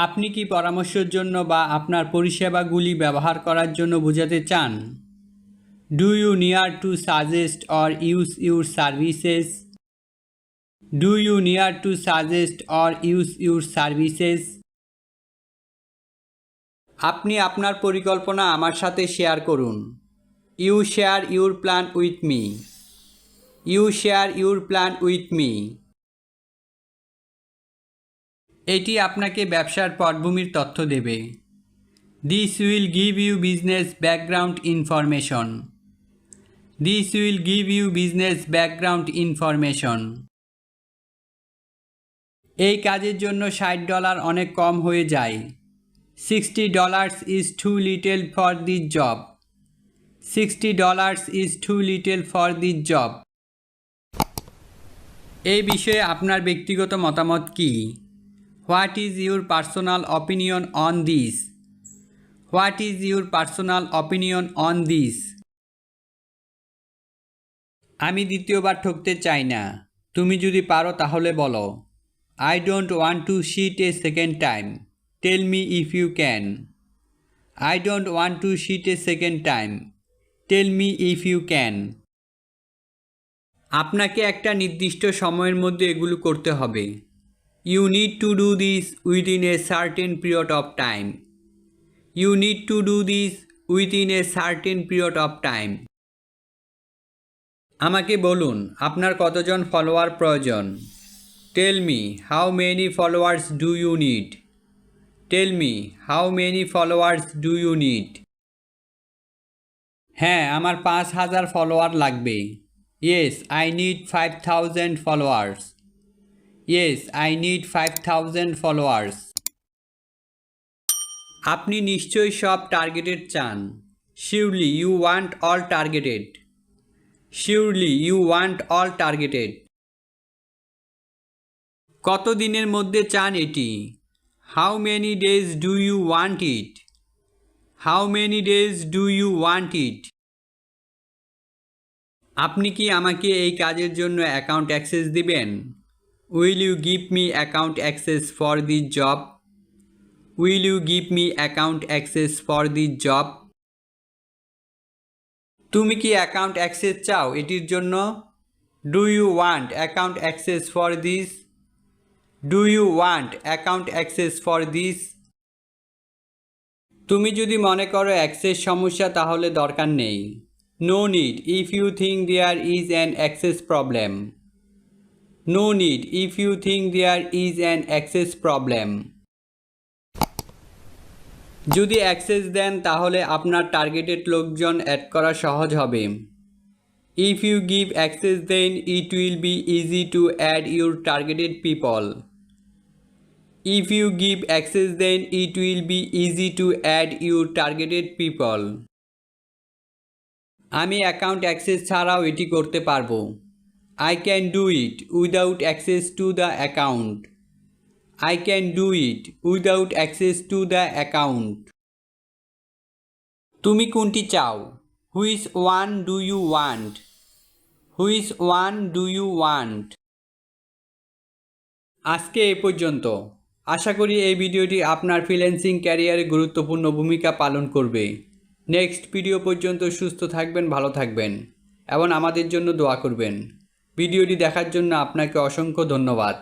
আপনি কি পরামর্শের জন্য বা আপনার পরিষেবাগুলি ব্যবহার করার জন্য বোঝাতে চান? Do you near to suggest or use your services? Do you near to suggest or use your services? আপনি আপনার পরিকল্পনা আমার সাথে শেয়ার করুন। You share your plan with me. You share your plan with me. এটি আপনাকে ব্যবসার পটভূমির তথ্য দেবে। This will give you business background information. This will give you business background information. এই কাজের জন্য $60 অনেক কম হয়ে যায়। $60 is too little for this job. $60 is too little for this job. এই বিষয়ে আপনার ব্যক্তিগত মতামত কি? What is your personal opinion on this? What is your personal opinion on this? আমি দ্বিতীয়বার ঠকতে চাই না। তুমি যদি পারো তাহলে বলো। I don't want to cheat a second time. Tell me if you can. I don't want to cheat a second time. Tell me if you can. আপনাকে একটা নির্দিষ্ট সময়ের মধ্যে এগুলো করতে হবে। You need to do this within a certain period of time. You need to do this within a certain period of time. আমাকে বলুন আপনার কতজন ফলোয়ার প্রয়োজন? Tell me how many followers do you need? Tell me how many followers do you need? হ্যাঁ আমার 5000 follower লাগবে। Yes, I need 5000 followers. Yes, I need 5000 followers. আপনি নিশ্চয়ই সব টার্গেটেড চান। Surely you want all targeted. Surely you want all targeted. কত দিনের মধ্যে চান এটি? How many days do you want it? How many days do you want it? আপনি কি আমাকে এই কাজের জন্য অ্যাকাউন্ট অ্যাক্সেস দিবেন? Will you give me account access for this job? Will you give me account access for this job? তুমি কি account access চাও এটির জন্য? Do you want account access for this? Do you want account access for this? তুমি যদি মনে করো access সমস্যা তাহলে দরকার নেই। No need if you think there is an access problem. No need if you think there is an access problem. যদি access দেন তাহলে আপনার টার্গেটেড লোকজন অ্যাড করা সহজ হবে। If you give access then it will be easy to add your targeted people. If you give access then it will be easy to add your targeted people. আমি account access ছাড়াও এটি করতে পারবো। I can do it without access to the account. I can do it without access to the account. তুমি কোনটি চাও? Which one do you want? Which one do you want? আজকে এই পর্যন্ত। আশা করি এই ভিডিওটি আপনার ফ্রিল্যান্সিং ক্যারিয়ারে গুরুত্বপূর্ণ ভূমিকা পালন করবে। নেক্সট ভিডিও পর্যন্ত সুস্থ থাকবেন, ভালো থাকবেন এবং আমাদের জন্য দোয়া করবেন। ভিডিওটি দেখার জন্য আপনাকে অসংখ্য ধন্যবাদ।